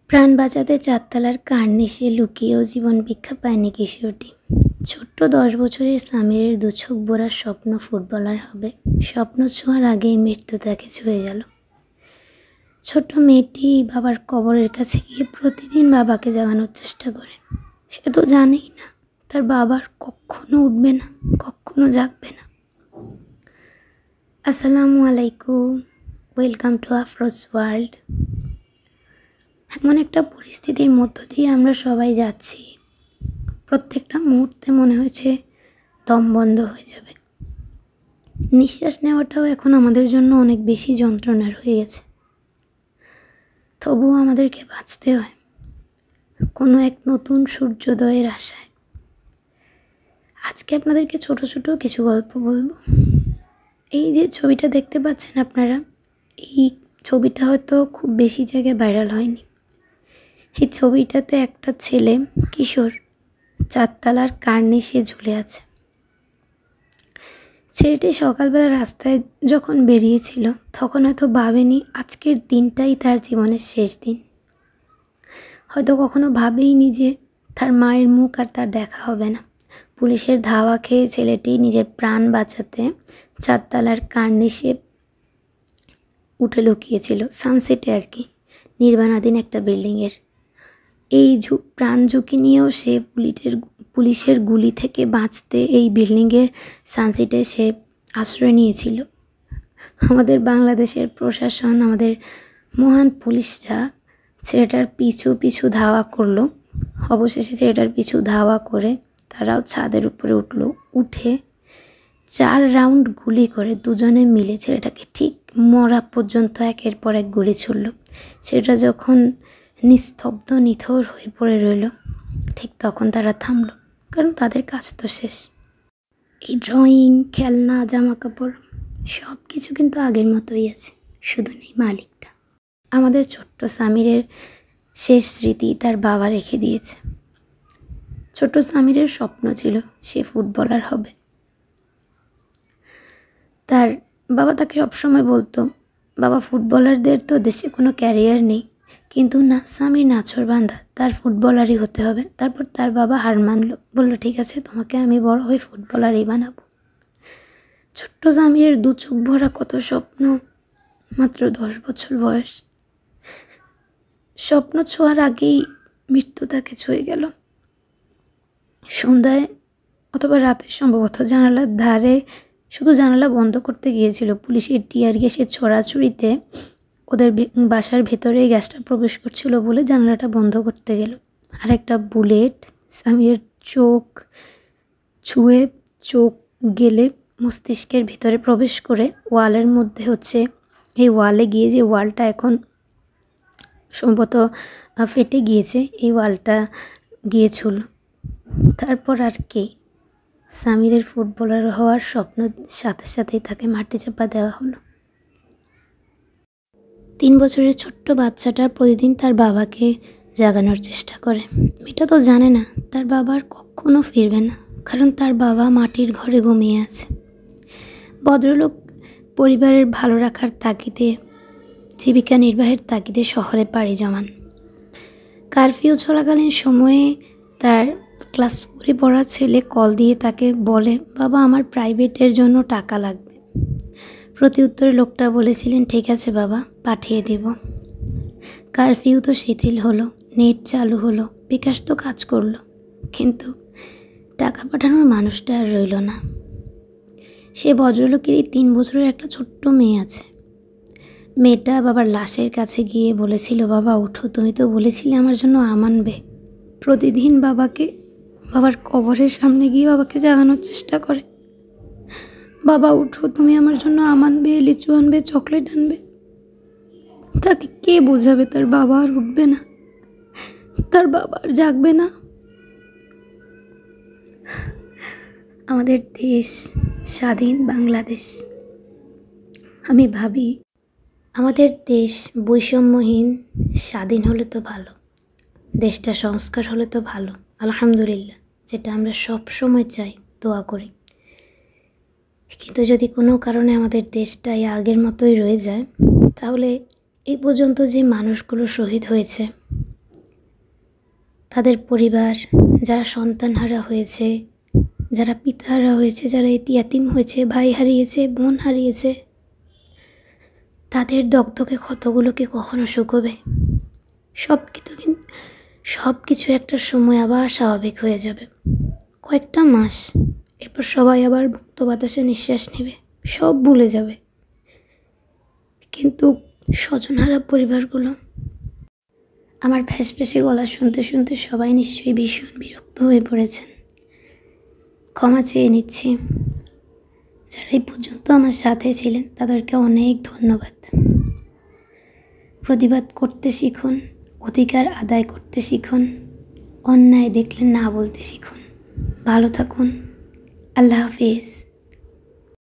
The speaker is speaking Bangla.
প্রাণ বাঁচাতে চারতলার কার্নিশে লুকিয়েও জীবন ভিক্ষা পায়নি কিশোরটি। ছোট্ট 10 বছরের সামিরের দুচোখ ভরা স্বপ্ন ফুটবলার হবে। স্বপ্ন ছোঁয়ার আগেই মৃত্যু তাকে ছুঁয়ে গেল। ছোট্ট মেয়েটি বাবার কবরের কাছে গিয়ে প্রতিদিন বাবাকে জাগানোর চেষ্টা করে। সে তো জানেই না তার বাবার কখনো উঠবে না, কখনো জাগবে না। আসসালামু আলাইকুম, ওয়েলকাম টু আফরোজ ওয়ার্ল্ড। এমন একটা পরিস্থিতির মধ্য দিয়ে আমরা সবাই যাচ্ছি, প্রত্যেকটা মুহূর্তে মনে হয়েছে দম বন্ধ হয়ে যাবে। নিঃশ্বাস নেওয়াটাও এখন আমাদের জন্য অনেক বেশি যন্ত্রণার হয়ে গেছে। তবুও আমাদেরকে বাঁচতে হয় কোনো এক নতুন সূর্যোদয়ের আশায়। আজকে আপনাদেরকে ছোট ছোট কিছু গল্প বলবো। এই যে ছবিটা দেখতে পাচ্ছেন আপনারা, এই ছবিটা হয়তো খুব বেশি জায়গায় ভাইরাল হয়নি। এই ছবিটাতে একটা ছেলে কিশোর চারতলার কার্নিশে ঝুলে আছে। ছেলেটি সকালবেলা রাস্তায় যখন বেরিয়েছিল তখন হয়তো ভাবেনি আজকের দিনটাই তার জীবনের শেষ দিন। হয়তো কখনো ভাবেইনি যে তার মায়ের মুখ আর তার দেখা হবে না। পুলিশের ধাওয়া খেয়ে ছেলেটি নিজের প্রাণ বাঁচাতে চারতলার কার্নিশে উঠে লুকিয়েছিল, সানসেটে আর কি, নির্মাণাধীন একটা বিল্ডিংয়ের। এই প্রাণ ঝুঁকি নিয়েও সে পুলিশের গুলি থেকে বাঁচতে এই বিল্ডিংয়ের সানসেটে সে আশ্রয় নিয়েছিল। আমাদের বাংলাদেশের প্রশাসন, আমাদের মহান পুলিশরা ছেলেটার পিছু ধাওয়া করলো। অবশেষে ছেলেটার পিছু ধাওয়া করে তারাও ছাদের উপরে উঠে 4 রাউন্ড গুলি করে দুজনে মিলে ছেলেটাকে ঠিক মরা পর্যন্ত একের পর এক গুলি ছুড়ল। ছেলেটা যখন নিস্তব্ধ নিথর হয়ে পড়ে রইল, ঠিক তখন তারা থামল, কারণ তাদের কাজ তো শেষ। এই ড্রয়িং, খেলনা, জামা কাপড় সব কিছু কিন্তু আগের মতোই আছে, শুধু নেই মালিকটা। আমাদের ছোট্ট সামিরের শেষ স্মৃতি তার বাবা রেখে দিয়েছে। ছোট্ট সামিরের স্বপ্ন ছিল সে ফুটবলার হবে। তার বাবা তাকে সবসময় বলতো, বাবা ফুটবলারদের তো দেশে কোনো ক্যারিয়ার নেই। কিন্তু না, সামির নাছোড়বান্দা, তার ফুটবলারই হতে হবে। তারপর তার বাবা হার মানলো, বললো ঠিক আছে, তোমাকে আমি বড় হয়ে ফুটবলারই বানাবো। ছোট্ট সামিরের দু চোখ ভরা কত স্বপ্ন, মাত্র 10 বছর বয়স। স্বপ্ন ছোঁয়ার আগেই মৃত্যু তাকে ছুঁয়ে গেল। সন্ধ্যায় অথবা রাতে সম্ভবত জানালার ধারে শুধু জানালা বন্ধ করতে গিয়েছিল। পুলিশের টিয়ার গ্যাসের ছড়াছড়িতে ওদের বাসার ভেতরে গ্যাসটা প্রবেশ করছিল বলে জানালাটা বন্ধ করতে গেল। আর একটা বুলেট সামিরের চোখ ছুঁয়ে চোখ গেলে মস্তিষ্কের ভিতরে প্রবেশ করে ওয়ালের মধ্যে এই ওয়ালে গিয়ে, যে ওয়ালটা এখন সম্ভবত ফেটে গিয়েছে, এই ওয়ালটা গিয়েছিল। তারপর আর কি, সামিরের ফুটবলার হওয়ার স্বপ্ন সাথে সাথেই তাকে মাটি চাপা দেওয়া হলো। 3 বছরের ছোট্ট বাচ্চাটা প্রতিদিন তার বাবাকে জাগানোর চেষ্টা করে। এটা তো জানে না তার বাবার কখনো ফিরবে না, কারণ তার বাবা মাটির ঘরে ঘুমিয়ে আছে। ভদ্রলোক পরিবারের ভালো রাখার তাগিদে, জীবিকা নির্বাহের তাগিদে শহরে পাড়ি জমান। কারফিউ চলাকালীন সময়ে তার ক্লাস 4-এ পড়া ছেলে কল দিয়ে তাকে বলে, বাবা আমার প্রাইভেটের জন্য টাকা লাগবে। প্রতি উত্তরে লোকটা বলেছিলেন, ঠিক আছে বাবা, পাঠিয়ে দেব। কারফিউ তো শিথিল হলো, নেট চালু হলো, বিকাশ তো কাজ করলো, কিন্তু টাকা পাঠানোর মানুষটা আর রইল না। সে ভদ্রলোকেরই 3 বছরের একটা ছোট্ট মেয়ে আছে। মেয়েটা বাবার লাশের কাছে গিয়ে বলেছিল, বাবা উঠো, তুমি তো বলেছিলে আমার জন্য আম আনবে। প্রতিদিন বাবার কবরের সামনে গিয়ে বাবাকে জাগানোর চেষ্টা করে, বাবা উঠো, তুমি আমার জন্য আম আনবে, লিচু আনবে, চকলেট আনবে। তাকে কে বোঝাবে তার বাবা আর উঠবে না, তার বাবা আর জাগবে না? আমাদের দেশ স্বাধীন বাংলাদেশ। আমি ভাবি আমাদের দেশ বৈষম্যহীন স্বাধীন হলে তো ভালো, দেশটা সংস্কার হলে তো ভালো, আলহামদুলিল্লাহ, যেটা আমরা সব সময় চাই, দোয়া করি। কিন্তু যদি কোনো কারণে আমাদের দেশটাই আগের মতোই রয়ে যায়, তাহলে এই পর্যন্ত যে মানুষগুলো শহীদ হয়েছে তাদের পরিবার, যারা সন্তানহারা হয়েছে, যারা পিতাহারা হয়েছে, যারা ইয়াতীম হয়েছে, ভাই হারিয়েছে, বোন হারিয়েছে, তাদের দগদগে ক্ষতগুলো কি কখনো শুকোবে? সব কিছু একটা সময় আবার স্বাভাবিক হয়ে যাবে। কয়েকটা মাস, এরপর সবাই আবার মুক্ত বাতাসে নিঃশ্বাস নেবে, সব ভুলে যাবে। কিন্তু স্বজনহারা পরিবারগুলো, আমার ফ্যাসফ্যাসে গলা শুনতে শুনতে সবাই নিশ্চয়ই ভীষণ বিরক্ত হয়ে পড়েছেন। ক্ষমা চেয়ে নিচ্ছি। যারা এই পর্যন্ত আমার সাথে ছিলেন তাদেরকে অনেক ধন্যবাদ। প্রতিবাদ করতে শিখুন, অধিকার আদায় করতে শিখুন, অন্যায় দেখলে না বলতে শিখুন। ভালো থাকুন। আল্লাহ হাফিজ।